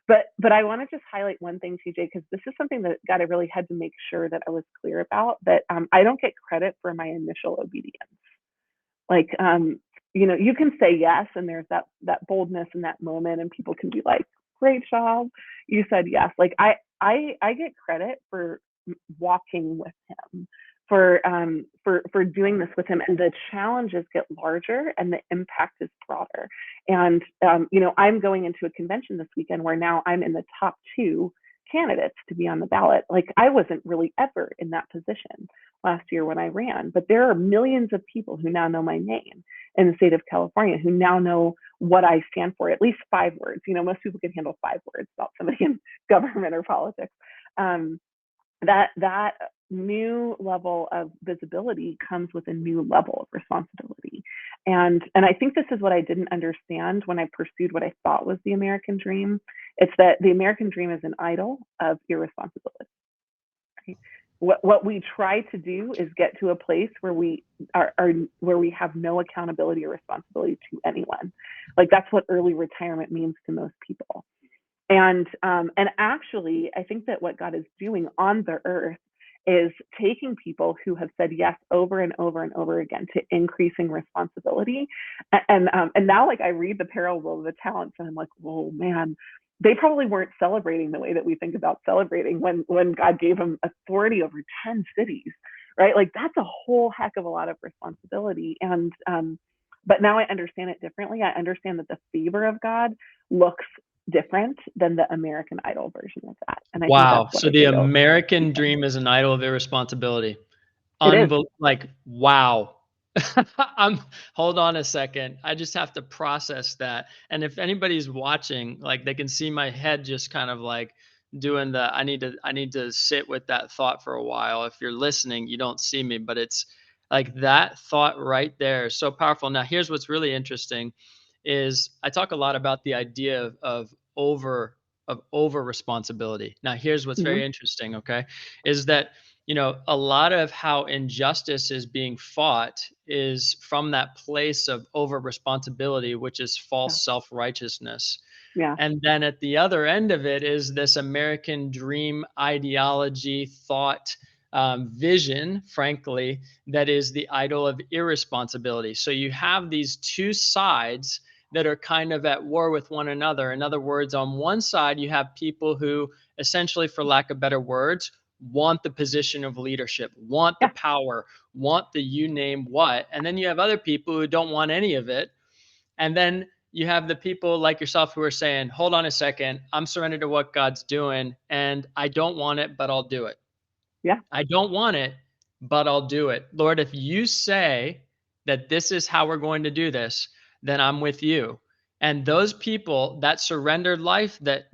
But I want to just highlight one thing, TJ, because this is something that God I really had to make sure that I was clear about. That I don't get credit for my initial obedience. Like, you can say yes, and there's that boldness in that moment, and people can be like, "Great job, you said yes." Like, I get credit for walking with Him, for doing this with Him, and the challenges get larger, and the impact is broader. And I'm going into a convention this weekend where now I'm in the top two candidates to be on the ballot. Like, I wasn't really ever in that position last year when I ran, but there are millions of people who now know my name in the state of California, who now know what I stand for, at least 5 words. Most people can handle 5 words about somebody in government or politics. Um, that new level of visibility comes with a new level of responsibility. And I think this is what I didn't understand when I pursued what I thought was the American dream. It's that the American dream is an idol of irresponsibility. Right? What we try to do is get to a place where we are where we have no accountability or responsibility to anyone. Like, that's what early retirement means to most people. And actually, I think that what God is doing on the earth is taking people who have said yes over and over and over again to increasing responsibility. And now, like, I read the parable of the talents, and I'm like, whoa, man, they probably weren't celebrating the way that we think about celebrating when God gave them authority over 10 cities, right? Like, that's a whole heck of a lot of responsibility. And but now I understand it differently. I understand that the favor of God looks different than the American Idol version of that. And I think Wow. that's what So I the did over American weekend. dream is an idol of irresponsibility. It is. Like, wow. I'm hold on a second. I just have to process that. And if anybody's watching, like, they can see my head just kind of like doing the I need to sit with that thought for a while. If you're listening, you don't see me, but it's like that thought right there is so powerful. Now, here's what's really interesting is I talk a lot about the idea of over responsibility. Now, here's what's Mm-hmm. very interesting, okay, is that a lot of how injustice is being fought is from that place of over responsibility, which is Yeah. false self righteousness. Yeah. And then at the other end of it is this American dream ideology, thought, vision, frankly, that is the idol of irresponsibility. So you have these two sides that are kind of at war with one another. In other words, on one side, you have people who essentially, for lack of better words, want the position of leadership, want the Yeah. power, want the you name what. And then you have other people who don't want any of it. And then you have the people like yourself who are saying, hold on a second, I'm surrendered to what God's doing and I don't want it, but I'll do it. Yeah. I don't want it, but I'll do it. Lord, if you say that this is how we're going to do this, then I'm with you. And those people, that surrendered life, that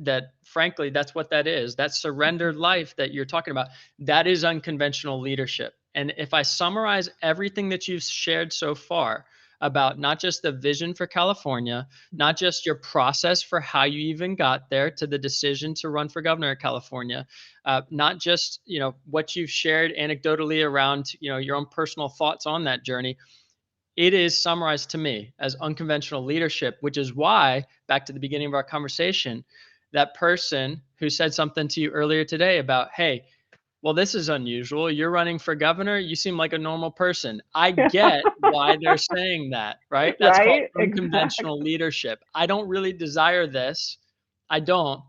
frankly, that's what that is. That surrendered life that you're talking about, that is unconventional leadership. And if I summarize everything that you've shared so far about not just the vision for California, not just your process for how you even got there to the decision to run for governor of California, not just what you've shared anecdotally around your own personal thoughts on that journey. It is summarized to me as unconventional leadership, which is why, back to the beginning of our conversation, that person who said something to you earlier today about, hey, well, this is unusual. You're running for governor. You seem like a normal person. I get why they're saying that, right? That's called Right. unconventional Exactly. leadership. I don't really desire this. I don't,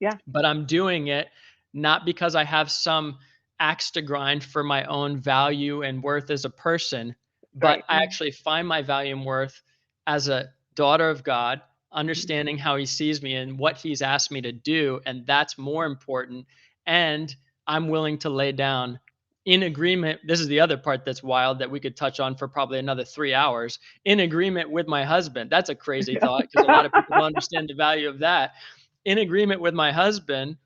Yeah. but I'm doing it not because I have some axe to grind for my own value and worth as a person, but Right. I actually find my value and worth as a daughter of God, Mhm. understanding how He sees me and what He's asked me to do. And that's more important. And I'm willing to lay down in agreement. This is the other part that's wild that we could touch on for probably another 3 hours. In agreement with my husband. That's a crazy thought because a lot of people don't understand the value of that. In agreement with my husband,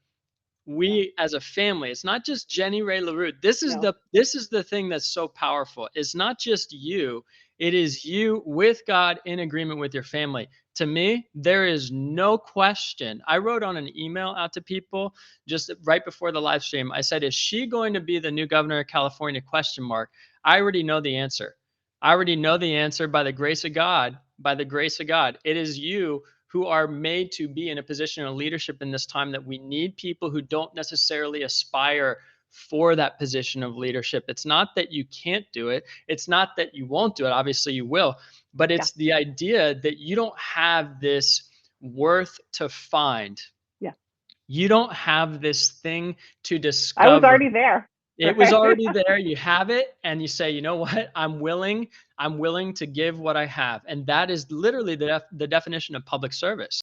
Yeah. we as a family, it's not just Jenny Ray LaRue. This is No. the thing that's so powerful. It's not just you, it is you with God in agreement with your family. To me, there is no question. I wrote on an email out to people just right before the live stream. I said, is she going to be the new governor of California? Question mark. I already know the answer. I already know the answer by the grace of God. By the grace of God. It is you who are made to be in a position of leadership in this time, that we need people who don't necessarily aspire for that position of leadership. It's not that you can't do it. It's not that you won't do it. Obviously you will, but Yeah. it's the idea that you don't have this worth to find. Yeah. You don't have this thing to discover. I was already there. It was already there. You have it, and you say, you know what? I'm willing to give what I have. And that is literally the definition of public service.